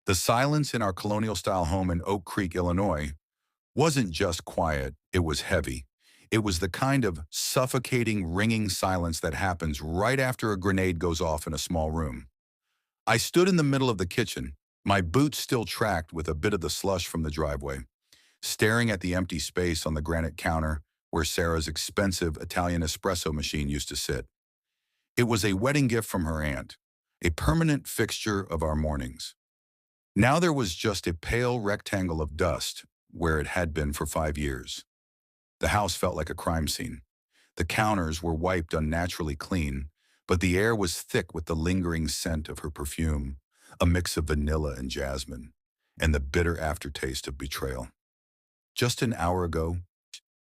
The silence in our colonial-style home in Oak Creek, Illinois, wasn't just quiet, it was heavy. It was the kind of suffocating, ringing silence that happens right after a grenade goes off in a small room. I stood in the middle of the kitchen, my boots still tracked with a bit of the slush from the driveway, staring at the empty space on the granite counter where Sarah's expensive Italian espresso machine used to sit. It was a wedding gift from her aunt, a permanent fixture of our mornings. Now there was just a pale rectangle of dust where it had been for 5 years. The house felt like a crime scene. The counters were wiped unnaturally clean, but the air was thick with the lingering scent of her perfume, a mix of vanilla and jasmine, and the bitter aftertaste of betrayal. Just an hour ago,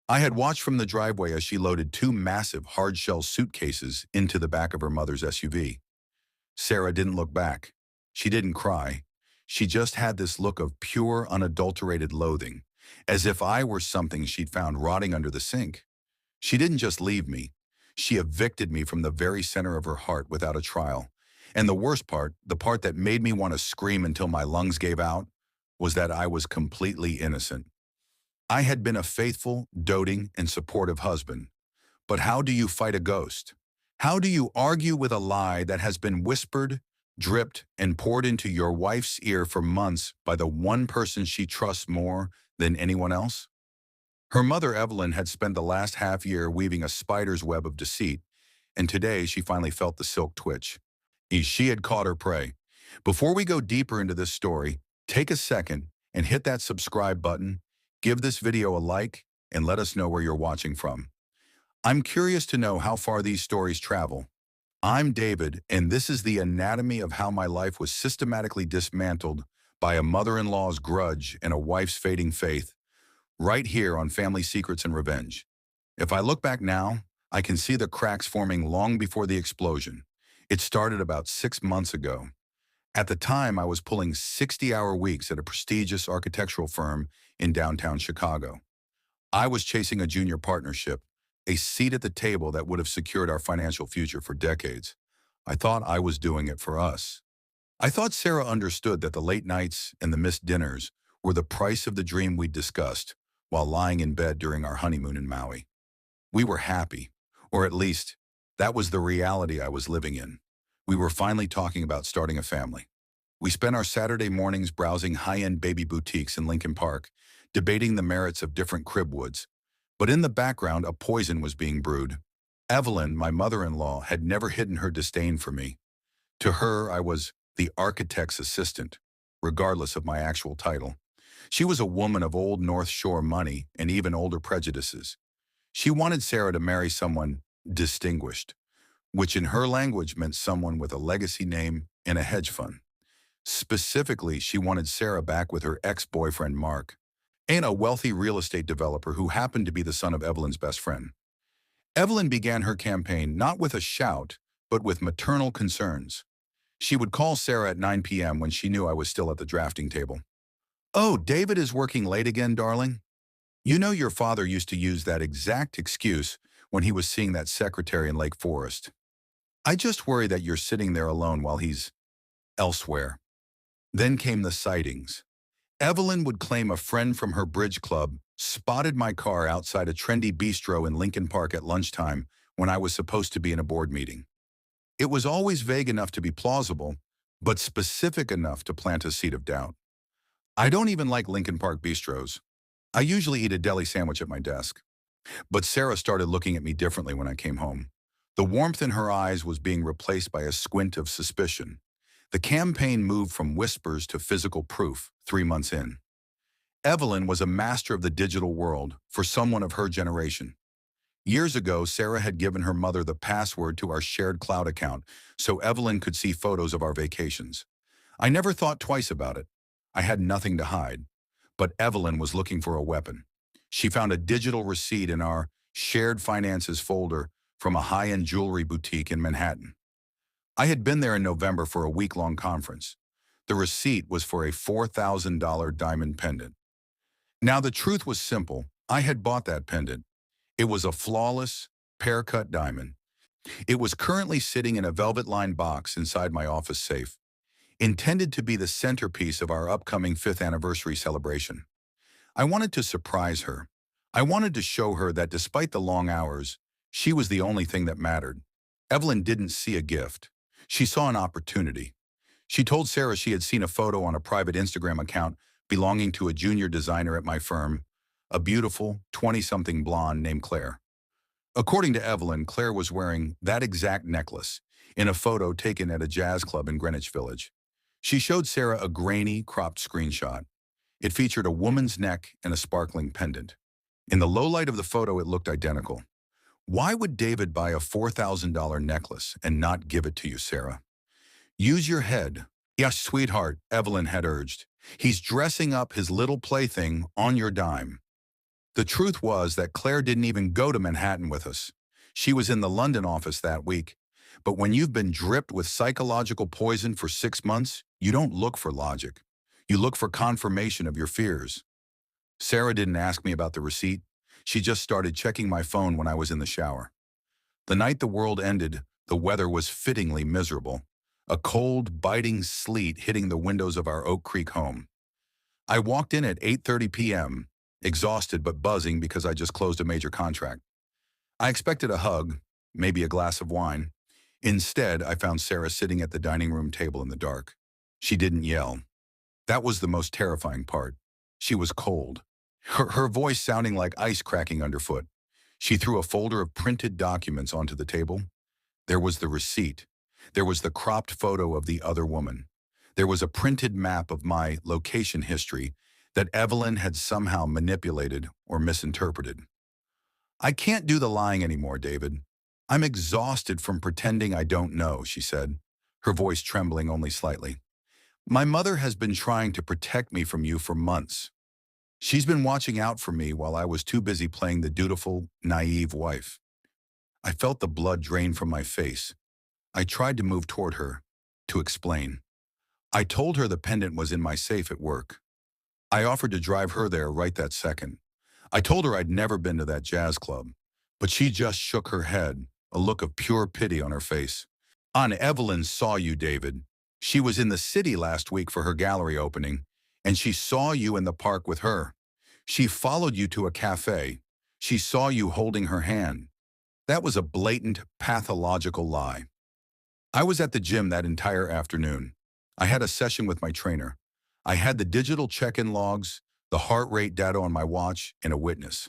I had watched from the driveway as she loaded two massive hard-shell suitcases into the back of her mother's SUV. Sarah didn't look back. She didn't cry. She just had this look of pure, unadulterated loathing, as if I were something she'd found rotting under the sink. She didn't just leave me. She evicted me from the very center of her heart without a trial. And the worst part, the part that made me want to scream until my lungs gave out, was that I was completely innocent. I had been a faithful, doting, and supportive husband. But how do you fight a ghost? How do you argue with a lie that has been whispered, dripped, and poured into your wife's ear for months by the one person she trusts more than anyone else? Her mother, Evelyn, had spent the last half year weaving a spider's web of deceit, and today she finally felt the silk twitch. She had caught her prey. Before we go deeper into this story, take a second and hit that subscribe button, give this video a like, and let us know where you're watching from. I'm curious to know how far these stories travel. I'm David, and this is the anatomy of how my life was systematically dismantled by a mother-in-law's grudge and a wife's fading faith, right here on Family Secrets and Revenge. If I look back now, I can see the cracks forming long before the explosion. It started about 6 months ago. At the time, I was pulling 60-hour weeks at a prestigious architectural firm in downtown Chicago. I was chasing a junior partnership, a seat at the table that would have secured our financial future for decades. I thought I was doing it for us. I thought Sarah understood that the late nights and the missed dinners were the price of the dream we'd discussed while lying in bed during our honeymoon in Maui. We were happy, or at least, that was the reality I was living in. We were finally talking about starting a family. We spent our Saturday mornings browsing high-end baby boutiques in Lincoln Park, debating the merits of different crib woods. But in the background, a poison was being brewed. Evelyn, my mother-in-law, had never hidden her disdain for me. To her, I was the architect's assistant, regardless of my actual title. She was a woman of old North Shore money and even older prejudices. She wanted Sarah to marry someone distinguished, which in her language meant someone with a legacy name and a hedge fund. Specifically, she wanted Sarah back with her ex-boyfriend Mark, and a wealthy real estate developer who happened to be the son of Evelyn's best friend. Evelyn began her campaign not with a shout, but with maternal concerns. She would call Sarah at 9 p.m. when she knew I was still at the drafting table. "Oh, David is working late again, darling? You know your father used to use that exact excuse when he was seeing that secretary in Lake Forest. I just worry that you're sitting there alone while he's elsewhere." Then came the sightings. Evelyn would claim a friend from her bridge club spotted my car outside a trendy bistro in Lincoln Park at lunchtime when I was supposed to be in a board meeting. It was always vague enough to be plausible, but specific enough to plant a seed of doubt. I don't even like Lincoln Park bistros. I usually eat a deli sandwich at my desk. But Sarah started looking at me differently when I came home. The warmth in her eyes was being replaced by a squint of suspicion. The campaign moved from whispers to physical proof 3 months in. Evelyn was a master of the digital world for someone of her generation. Years ago, Sarah had given her mother the password to our shared cloud account so Evelyn could see photos of our vacations. I never thought twice about it. I had nothing to hide. But Evelyn was looking for a weapon. She found a digital receipt in our shared finances folder from a high-end jewelry boutique in Manhattan. I had been there in November for a week-long conference. The receipt was for a $4,000 diamond pendant. Now, the truth was simple. I had bought that pendant. It was a flawless, pear-cut diamond. It was currently sitting in a velvet-lined box inside my office safe. intended to be the centerpiece of our upcoming 5th anniversary celebration. I wanted to surprise her. I wanted to show her that despite the long hours, she was the only thing that mattered. Evelyn didn't see a gift. She saw an opportunity. She told Sarah she had seen a photo on a private Instagram account belonging to a junior designer at my firm, a beautiful 20-something blonde named Claire. According to Evelyn, Claire was wearing that exact necklace in a photo taken at a jazz club in Greenwich Village. She showed Sarah a grainy, cropped screenshot. It featured a woman's neck and a sparkling pendant. In the low light of the photo, it looked identical. Why would David buy a $4,000 necklace and not give it to you, Sarah? Use your head. Yes, sweetheart, Evelyn had urged. He's dressing up his little plaything on your dime. The truth was that Claire didn't even go to Manhattan with us. She was in the London office that week. But when you've been dripped with psychological poison for 6 months, you don't look for logic. You look for confirmation of your fears. Sarah didn't ask me about the receipt. She just started checking my phone when I was in the shower. The night the world ended, the weather was fittingly miserable. A cold, biting sleet hitting the windows of our Oak Creek home. I walked in at 8:30 p.m., exhausted but buzzing because I just closed a major contract. I expected a hug, maybe a glass of wine. Instead, I found Sarah sitting at the dining room table in the dark. She didn't yell. That was the most terrifying part. She was cold. Her voice sounding like ice cracking underfoot. She threw a folder of printed documents onto the table. There was the receipt. There was the cropped photo of the other woman. There was a printed map of my location history that Evelyn had somehow manipulated or misinterpreted. I can't do the lying anymore, David. I'm exhausted from pretending I don't know, she said, her voice trembling only slightly. My mother has been trying to protect me from you for months. She's been watching out for me while I was too busy playing the dutiful, naive wife. I felt the blood drain from my face. I tried to move toward her, to explain. I told her the pendant was in my safe at work. I offered to drive her there right that second. I told her I'd never been to that jazz club, but she just shook her head, a look of pure pity on her face. Aunt Evelyn saw you, David. She was in the city last week for her gallery opening, and she saw you in the park with her. She followed you to a cafe. She saw you holding her hand. That was a blatant, pathological lie. I was at the gym that entire afternoon. I had a session with my trainer. I had the digital check-in logs, the heart rate data on my watch, and a witness.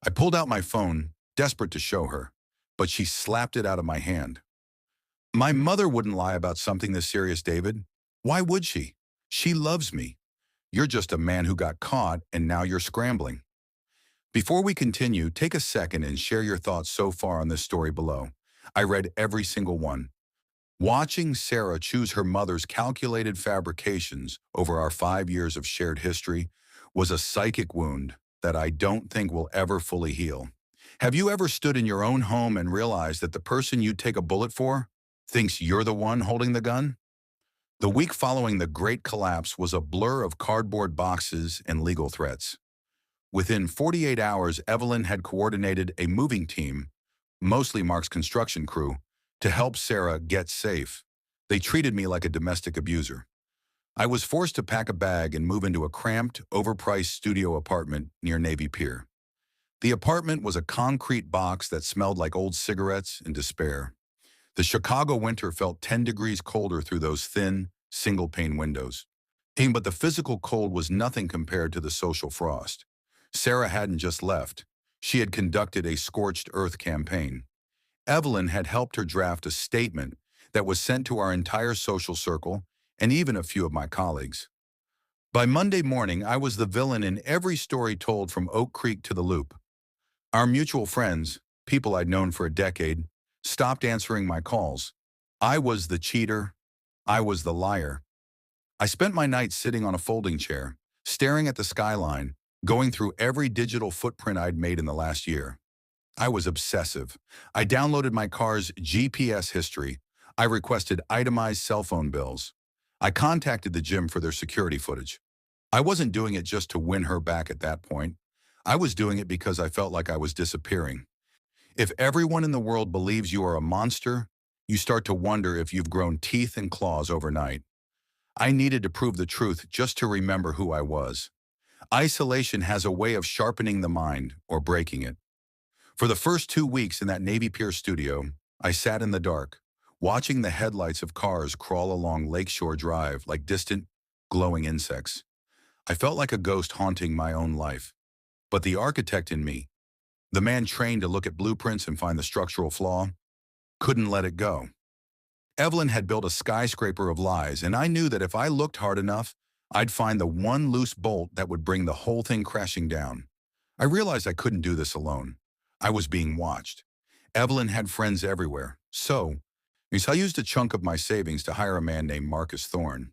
I pulled out my phone, desperate to show her, but she slapped it out of my hand. My mother wouldn't lie about something this serious, David. Why would she? She loves me. You're just a man who got caught, and now you're scrambling. Before we continue, take a second and share your thoughts so far on this story below. I read every single one. Watching Sarah choose her mother's calculated fabrications over our 5 years of shared history was a psychic wound that I don't think will ever fully heal. Have you ever stood in your own home and realized that the person you'd take a bullet for thinks you're the one holding the gun? The week following the Great Collapse was a blur of cardboard boxes and legal threats. Within 48 hours, Evelyn had coordinated a moving team, mostly Mark's construction crew, to help Sarah get safe. They treated me like a domestic abuser. I was forced to pack a bag and move into a cramped, overpriced studio apartment near Navy Pier. The apartment was a concrete box that smelled like old cigarettes and despair. The Chicago winter felt 10 degrees colder through those thin, single-pane windows. But the physical cold was nothing compared to the social frost. Sarah hadn't just left. She had conducted a scorched earth campaign. Evelyn had helped her draft a statement that was sent to our entire social circle and even a few of my colleagues. By Monday morning, I was the villain in every story told from Oak Creek to the Loop. Our mutual friends, people I'd known for a decade, stopped answering my calls. I was the cheater. I was the liar. I spent my nights sitting on a folding chair, staring at the skyline, going through every digital footprint I'd made in the last year. I was obsessive. I downloaded my car's GPS history. I requested itemized cell phone bills. I contacted the gym for their security footage. I wasn't doing it just to win her back at that point. I was doing it because I felt like I was disappearing. If everyone in the world believes you are a monster, you start to wonder if you've grown teeth and claws overnight. I needed to prove the truth just to remember who I was. Isolation has a way of sharpening the mind or breaking it. For the first 2 weeks in that Navy Pier studio, I sat in the dark, watching the headlights of cars crawl along Lakeshore Drive like distant, glowing insects. I felt like a ghost haunting my own life. But the architect in me, the man trained to look at blueprints and find the structural flaw, couldn't let it go. Evelyn had built a skyscraper of lies, and I knew that if I looked hard enough, I'd find the one loose bolt that would bring the whole thing crashing down. I realized I couldn't do this alone. I was being watched. Evelyn had friends everywhere, so I used a chunk of my savings to hire a man named Marcus Thorne.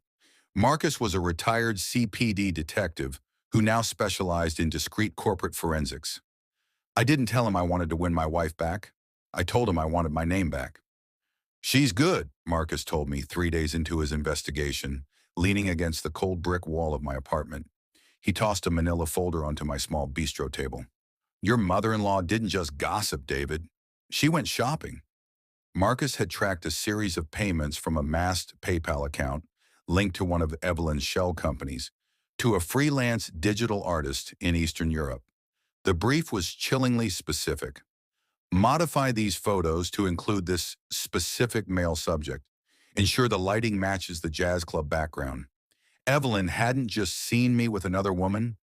Marcus was a retired CPD detective who now specialized in discreet corporate forensics. I didn't tell him I wanted to win my wife back. I told him I wanted my name back. "She's good," Marcus told me 3 days into his investigation, leaning against the cold brick wall of my apartment. He tossed a manila folder onto my small bistro table. "Your mother-in-law didn't just gossip, David. She went shopping." Marcus had tracked a series of payments from a masked PayPal account linked to one of Evelyn's shell companies to a freelance digital artist in Eastern Europe. The brief was chillingly specific. Modify these photos to include this specific male subject. Ensure the lighting matches the jazz club background. Evelyn hadn't just seen me with another woman.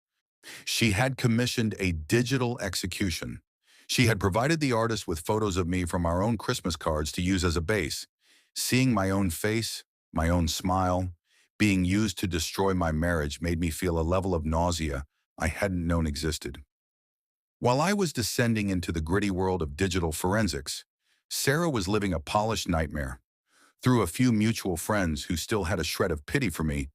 She had commissioned a digital execution. She had provided the artist with photos of me from our own Christmas cards to use as a base. Seeing my own face, my own smile, being used to destroy my marriage made me feel a level of nausea I hadn't known existed. While I was descending into the gritty world of digital forensics, Sarah was living a polished nightmare. Through a few mutual friends who still had a shred of pity for me,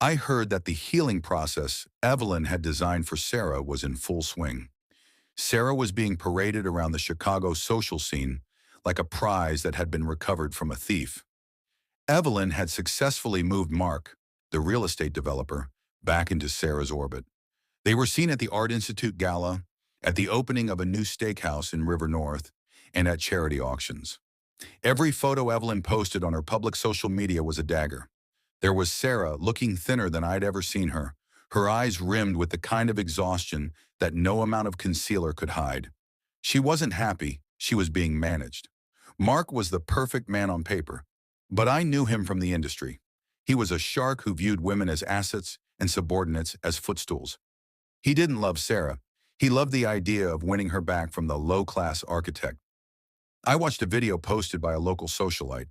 I heard that the healing process Evelyn had designed for Sarah was in full swing. Sarah was being paraded around the Chicago social scene like a prize that had been recovered from a thief. Evelyn had successfully moved Mark, the real estate developer, back into Sarah's orbit. They were seen at the Art Institute Gala, at the opening of a new steakhouse in River North, and at charity auctions. Every photo Evelyn posted on her public social media was a dagger. There was Sarah, looking thinner than I'd ever seen her eyes rimmed with the kind of exhaustion that no amount of concealer could hide. She wasn't happy, she was being managed. Mark was the perfect man on paper, but I knew him from the industry. He was a shark who viewed women as assets and subordinates as footstools. He didn't love Sarah. He loved the idea of winning her back from the low-class architect. I watched a video posted by a local socialite.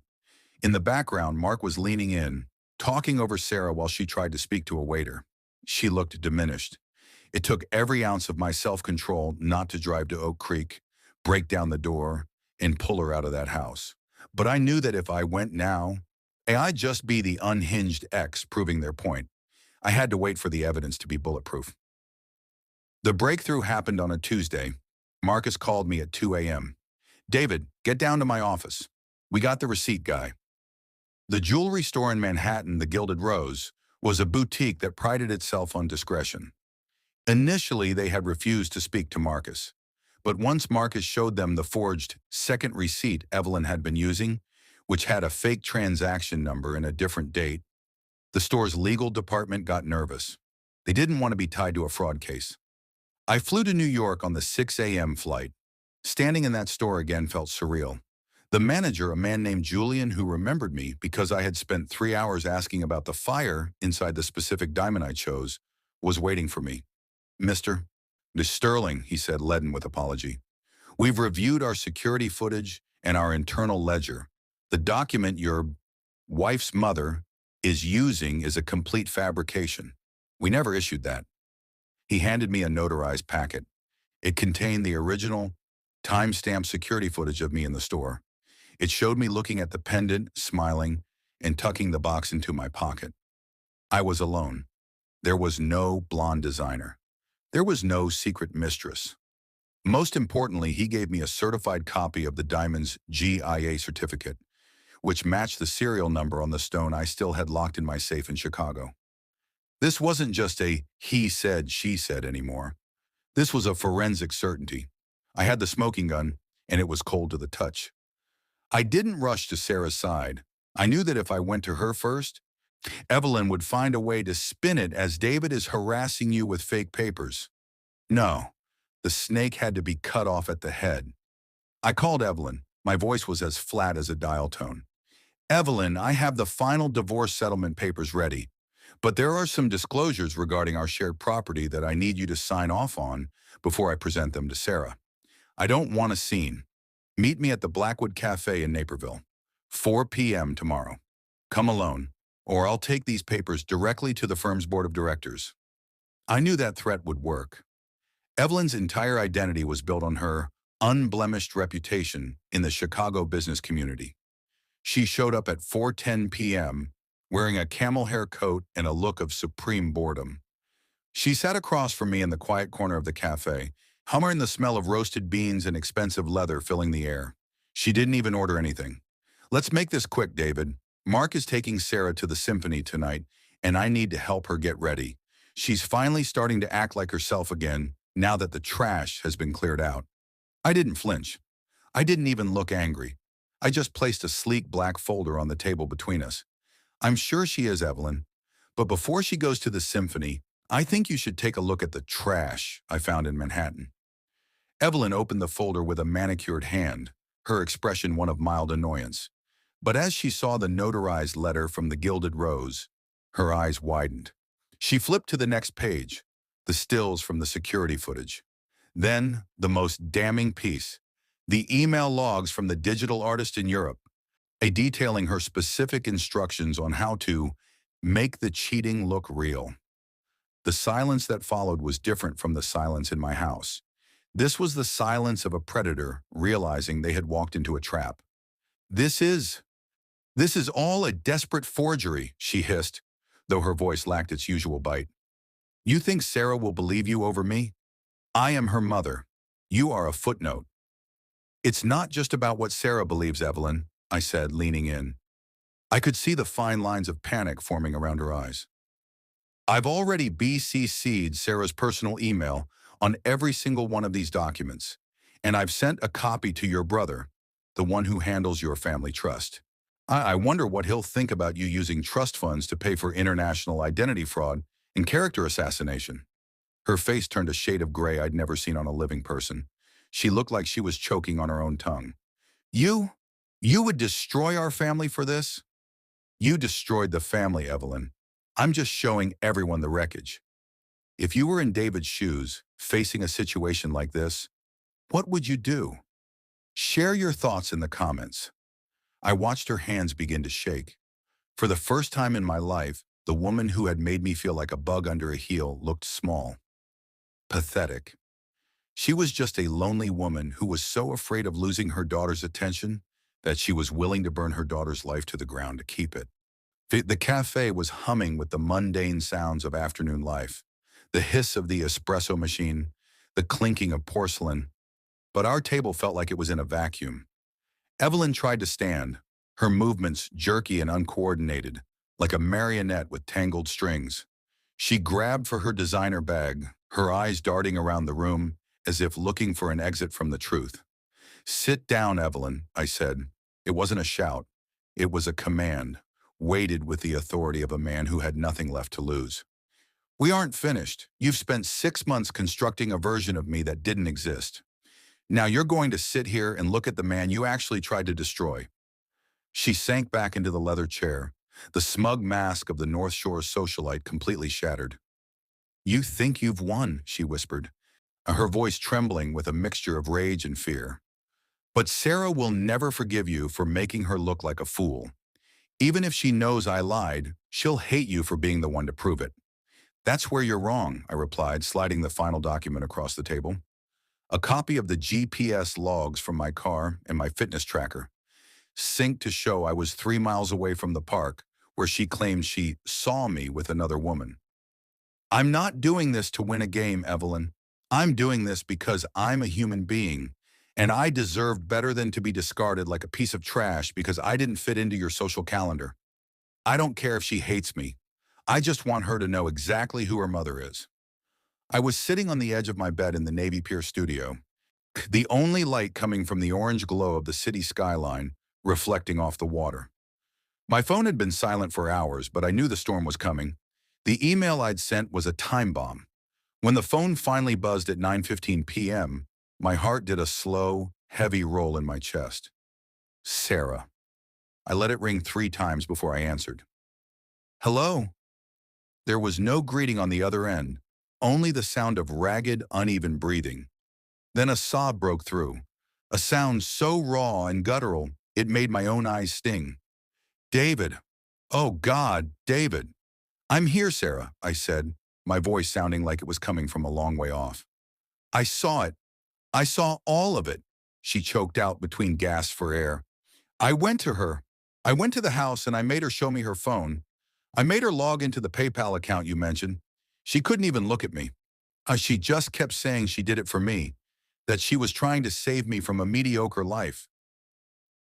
In the background, Mark was leaning in, talking over Sarah while she tried to speak to a waiter. She looked diminished. It took every ounce of my self-control not to drive to Oak Creek, break down the door, and pull her out of that house. But I knew that if I went now, I'd just be the unhinged ex proving their point. I had to wait for the evidence to be bulletproof. The breakthrough happened on a Tuesday. Marcus called me at 2 a.m. "David, get down to my office. We got the receipt guy." The jewelry store in Manhattan, the Gilded Rose, was a boutique that prided itself on discretion. Initially, they had refused to speak to Marcus. But once Marcus showed them the forged second receipt Evelyn had been using, which had a fake transaction number and a different date, the store's legal department got nervous. They didn't want to be tied to a fraud case. I flew to New York on the 6 a.m. flight. Standing in that store again felt surreal. The manager, a man named Julian who remembered me because I had spent 3 hours asking about the fire inside the specific diamond I chose, was waiting for me. "Mr. Sterling," he said, leaden with apology. "We've reviewed our security footage and our internal ledger. The document your wife's mother is using is a complete fabrication. We never issued that." He handed me a notarized packet. It contained the original, time-stamped security footage of me in the store. It showed me looking at the pendant, smiling, and tucking the box into my pocket. I was alone. There was no blonde designer. There was no secret mistress. Most importantly, he gave me a certified copy of the diamond's GIA certificate, which matched the serial number on the stone I still had locked in my safe in Chicago. This wasn't just a he said, she said anymore. This was a forensic certainty. I had the smoking gun, and it was cold to the touch. I didn't rush to Sarah's side. I knew that if I went to her first, Evelyn would find a way to spin it as David is harassing you with fake papers. No, the snake had to be cut off at the head. I called Evelyn. My voice was as flat as a dial tone. Evelyn, I have the final divorce settlement papers ready, but there are some disclosures regarding our shared property that I need you to sign off on before I present them to Sarah. I don't want a scene. Meet me at the Blackwood Cafe in Naperville, 4 p.m. tomorrow. Come alone, or I'll take these papers directly to the firm's board of directors. I knew that threat would work. Evelyn's entire identity was built on her unblemished reputation in the Chicago business community. She showed up at 4:10 p.m. wearing a camel hair coat and a look of supreme boredom. She sat across from me in the quiet corner of the cafe, humming the smell of roasted beans and expensive leather filling the air. She didn't even order anything. Let's make this quick, David. Mark is taking Sarah to the symphony tonight, and I need to help her get ready. She's finally starting to act like herself again, now that the trash has been cleared out. I didn't flinch. I didn't even look angry. I just placed a sleek black folder on the table between us. I'm sure she is, Evelyn. But before she goes to the symphony, I think you should take a look at the trash I found in Manhattan. Evelyn opened the folder with a manicured hand, her expression one of mild annoyance. But as she saw the notarized letter from the Gilded Rose, her eyes widened. She flipped to the next page, the stills from the security footage. Then, the most damning piece, the email logs from the digital artist in Europe, detailing her specific instructions on how to make the cheating look real. The silence that followed was different from the silence in my house. This was the silence of a predator realizing they had walked into a trap. This is all a desperate forgery, she hissed, though her voice lacked its usual bite. You think Sarah will believe you over me? I am her mother. You are a footnote. It's not just about what Sarah believes, Evelyn, I said, leaning in. I could see the fine lines of panic forming around her eyes. I've already BCC'd Sarah's personal email on every single one of these documents, and I've sent a copy to your brother, the one who handles your family trust. I wonder what he'll think about you using trust funds to pay for international identity fraud and character assassination. Her face turned a shade of gray I'd never seen on a living person. She looked like she was choking on her own tongue. You would destroy our family for this? You destroyed the family, Evelyn. I'm just showing everyone the wreckage. If you were in David's shoes, facing a situation like this, what would you do? Share your thoughts in the comments. I watched her hands begin to shake. For the first time in my life, the woman who had made me feel like a bug under a heel looked small. Pathetic. She was just a lonely woman who was so afraid of losing her daughter's attention that she was willing to burn her daughter's life to the ground to keep it. The cafe was humming with the mundane sounds of afternoon life, the hiss of the espresso machine, the clinking of porcelain, but our table felt like it was in a vacuum. Evelyn tried to stand, her movements jerky and uncoordinated, like a marionette with tangled strings. She grabbed for her designer bag, her eyes darting around the room as if looking for an exit from the truth. Sit down, Evelyn, I said. It wasn't a shout. It was a command, weighted with the authority of a man who had nothing left to lose. We aren't finished. You've spent 6 months constructing a version of me that didn't exist. Now you're going to sit here and look at the man you actually tried to destroy. She sank back into the leather chair, the smug mask of the North Shore socialite completely shattered. You think you've won, she whispered, her voice trembling with a mixture of rage and fear. But Sarah will never forgive you for making her look like a fool. Even if she knows I lied, she'll hate you for being the one to prove it. That's where you're wrong, I replied, sliding the final document across the table. A copy of the GPS logs from my car and my fitness tracker, synced to show I was 3 miles away from the park, where she claimed she saw me with another woman. I'm not doing this to win a game, Evelyn. I'm doing this because I'm a human being, and I deserved better than to be discarded like a piece of trash because I didn't fit into your social calendar. I don't care if she hates me. I just want her to know exactly who her mother is. I was sitting on the edge of my bed in the Navy Pier studio, the only light coming from the orange glow of the city skyline reflecting off the water. My phone had been silent for hours, but I knew the storm was coming. The email I'd sent was a time bomb. When the phone finally buzzed at 9:15 p.m., my heart did a slow, heavy roll in my chest. Sarah. I let it ring 3 times before I answered. Hello? There was no greeting on the other end, only the sound of ragged, uneven breathing. Then a sob broke through, a sound so raw and guttural it made my own eyes sting. David. Oh God, David. I'm here, Sarah, I said, my voice sounding like it was coming from a long way off. I saw it. I saw all of it, she choked out between gasps for air. I went to her. I went to the house and I made her show me her phone. I made her log into the PayPal account you mentioned. She couldn't even look at me. She just kept saying she did it for me, that she was trying to save me from a mediocre life.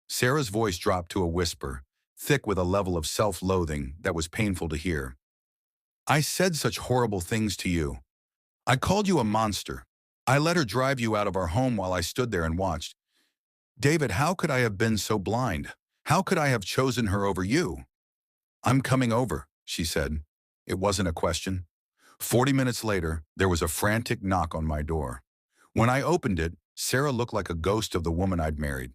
Sarah's voice dropped to a whisper, thick with a level of self-loathing that was painful to hear. I said such horrible things to you. I called you a monster. I let her drive you out of our home while I stood there and watched. David, how could I have been so blind? How could I have chosen her over you? I'm coming over, she said. It wasn't a question. 40 minutes later, there was a frantic knock on my door. When I opened it, Sarah looked like a ghost of the woman I'd married.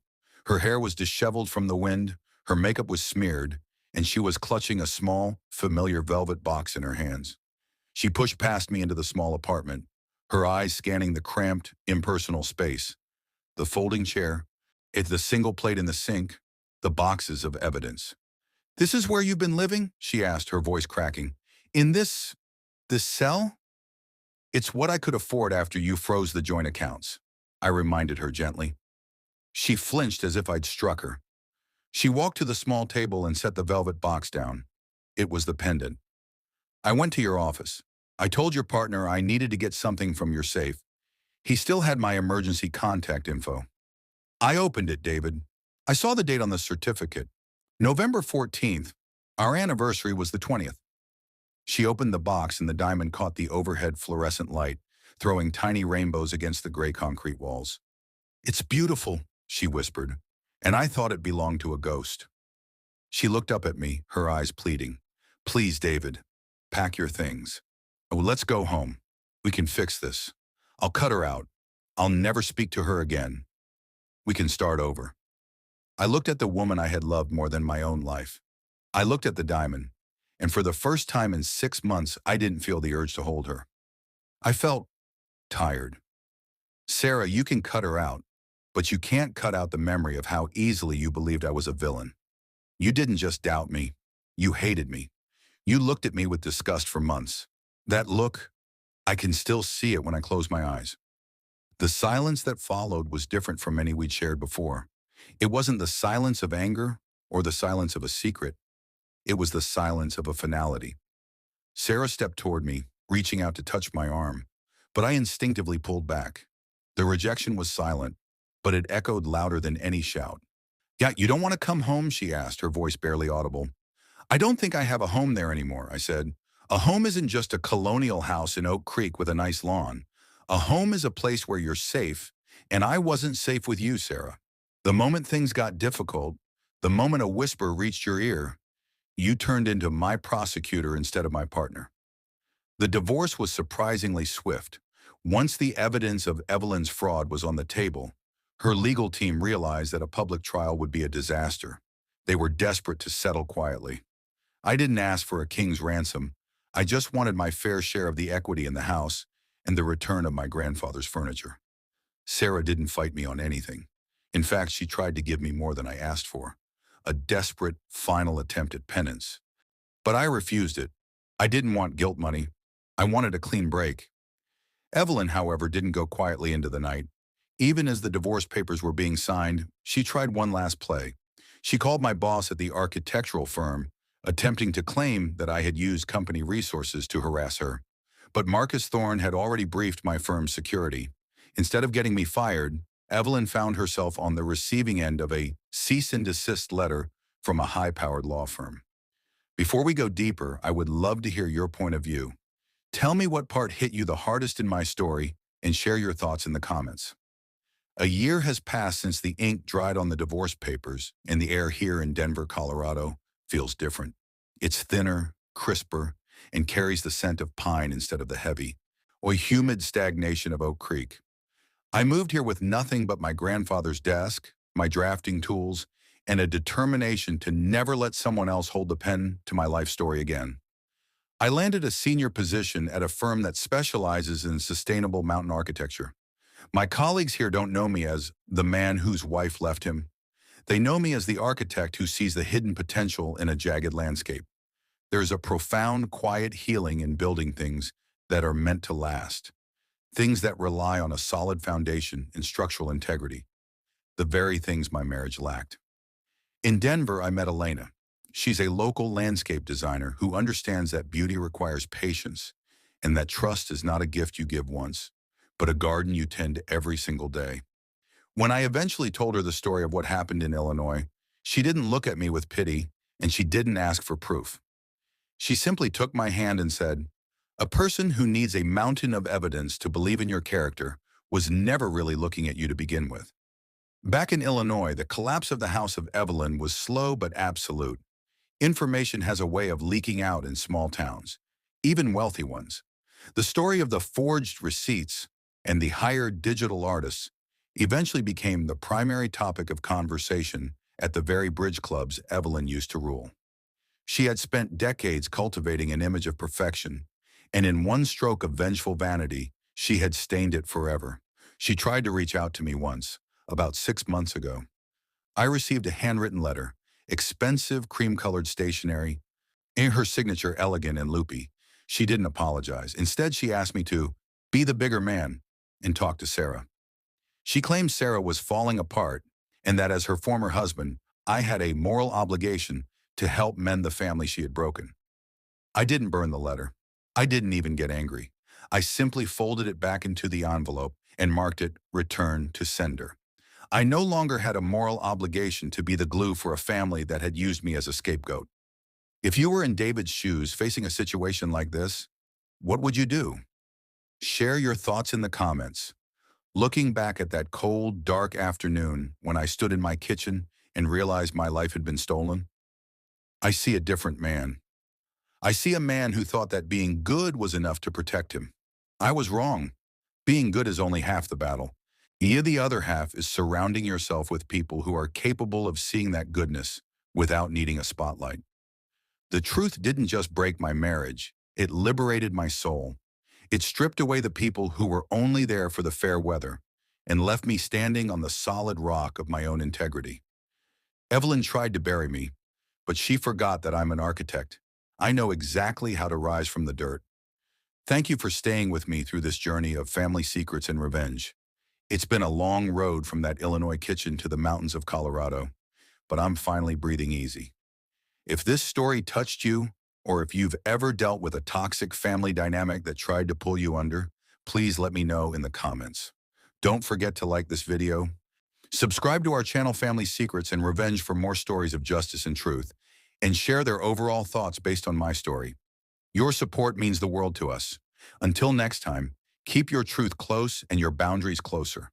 Her hair was disheveled from the wind, her makeup was smeared, and she was clutching a small, familiar velvet box in her hands. She pushed past me into the small apartment, her eyes scanning the cramped, impersonal space. The folding chair, the single plate in the sink, the boxes of evidence. This is where you've been living? She asked, her voice cracking. In this cell? It's what I could afford after you froze the joint accounts, I reminded her gently. She flinched as if I'd struck her. She walked to the small table and set the velvet box down. It was the pendant. I went to your office. I told your partner I needed to get something from your safe. He still had my emergency contact info. I opened it, David. I saw the date on the certificate. November 14th. Our anniversary was the 20th. She opened the box and the diamond caught the overhead fluorescent light, throwing tiny rainbows against the gray concrete walls. It's beautiful, she whispered, and I thought it belonged to a ghost. She looked up at me, her eyes pleading. Please, David, pack your things. Oh, let's go home. We can fix this. I'll cut her out. I'll never speak to her again. We can start over. I looked at the woman I had loved more than my own life. I looked at the diamond, and for the first time in 6 months, I didn't feel the urge to hold her. I felt tired. Sarah, you can cut her out, but you can't cut out the memory of how easily you believed I was a villain. You didn't just doubt me. You hated me. You looked at me with disgust for months. That look, I can still see it when I close my eyes. The silence that followed was different from any we'd shared before. It wasn't the silence of anger or the silence of a secret. It was the silence of a finality. Sarah stepped toward me, reaching out to touch my arm, but I instinctively pulled back. The rejection was silent, but it echoed louder than any shout. Yeah, you don't want to come home, she asked, her voice barely audible. I don't think I have a home there anymore, I said. A home isn't just a colonial house in Oak Creek with a nice lawn. A home is a place where you're safe, and I wasn't safe with you, Sarah. The moment things got difficult, the moment a whisper reached your ear, you turned into my prosecutor instead of my partner. The divorce was surprisingly swift. Once the evidence of Evelyn's fraud was on the table, her legal team realized that a public trial would be a disaster. They were desperate to settle quietly. I didn't ask for a king's ransom. I just wanted my fair share of the equity in the house and the return of my grandfather's furniture. Sarah didn't fight me on anything. In fact, she tried to give me more than I asked for. A desperate, final attempt at penance. But I refused it. I didn't want guilt money. I wanted a clean break. Evelyn, however, didn't go quietly into the night. Even as the divorce papers were being signed, she tried one last play. She called my boss at the architectural firm, attempting to claim that I had used company resources to harass her. But Marcus Thorne had already briefed my firm's security. Instead of getting me fired, Evelyn found herself on the receiving end of a cease and desist letter from a high-powered law firm. Before we go deeper, I would love to hear your point of view. Tell me what part hit you the hardest in my story and share your thoughts in the comments. A year has passed since the ink dried on the divorce papers, and the air here in Denver, Colorado feels different. It's thinner, crisper, and carries the scent of pine instead of the heavy or humid stagnation of Oak Creek. I moved here with nothing but my grandfather's desk, my drafting tools, and a determination to never let someone else hold the pen to my life story again. I landed a senior position at a firm that specializes in sustainable mountain architecture. My colleagues here don't know me as the man whose wife left him. They know me as the architect who sees the hidden potential in a jagged landscape. There's a profound, quiet healing in building things that are meant to last, things that rely on a solid foundation and structural integrity, the very things my marriage lacked. In Denver, I met Elena. She's a local landscape designer who understands that beauty requires patience and that trust is not a gift you give once, but a garden you tend every single day. When I eventually told her the story of what happened in Illinois, she didn't look at me with pity and she didn't ask for proof. She simply took my hand and said, "A person who needs a mountain of evidence to believe in your character was never really looking at you to begin with." Back in Illinois, the collapse of the house of Evelyn was slow but absolute. Information has a way of leaking out in small towns, even wealthy ones. The story of the forged receipts and the hired digital artists eventually became the primary topic of conversation at the very bridge clubs Evelyn used to rule. She had spent decades cultivating an image of perfection, and in one stroke of vengeful vanity, she had stained it forever. She tried to reach out to me once, about 6 months ago. I received a handwritten letter, expensive cream-colored stationery, in her signature elegant and loopy. She didn't apologize. Instead, she asked me to be the bigger man and talk to Sarah. She claimed Sarah was falling apart and that as her former husband, I had a moral obligation to help mend the family she had broken. I didn't burn the letter. I didn't even get angry. I simply folded it back into the envelope and marked it "Return to Sender." I no longer had a moral obligation to be the glue for a family that had used me as a scapegoat. If you were in David's shoes facing a situation like this, what would you do? Share your thoughts in the comments. Looking back at that cold, dark afternoon when I stood in my kitchen and realized my life had been stolen, I see a different man. I see a man who thought that being good was enough to protect him. I was wrong. Being good is only half the battle. The other half is surrounding yourself with people who are capable of seeing that goodness without needing a spotlight. The truth didn't just break my marriage, it liberated my soul. It stripped away the people who were only there for the fair weather and left me standing on the solid rock of my own integrity. Evelyn tried to bury me, but she forgot that I'm an architect. I know exactly how to rise from the dirt. Thank you for staying with me through this journey of family secrets and revenge. It's been a long road from that Illinois kitchen to the mountains of Colorado, but I'm finally breathing easy. If this story touched you, or if you've ever dealt with a toxic family dynamic that tried to pull you under, please let me know in the comments. Don't forget to like this video. Subscribe to our channel Family Secrets and Revenge for more stories of justice and truth, and share their overall thoughts based on my story. Your support means the world to us. Until next time, keep your truth close and your boundaries closer.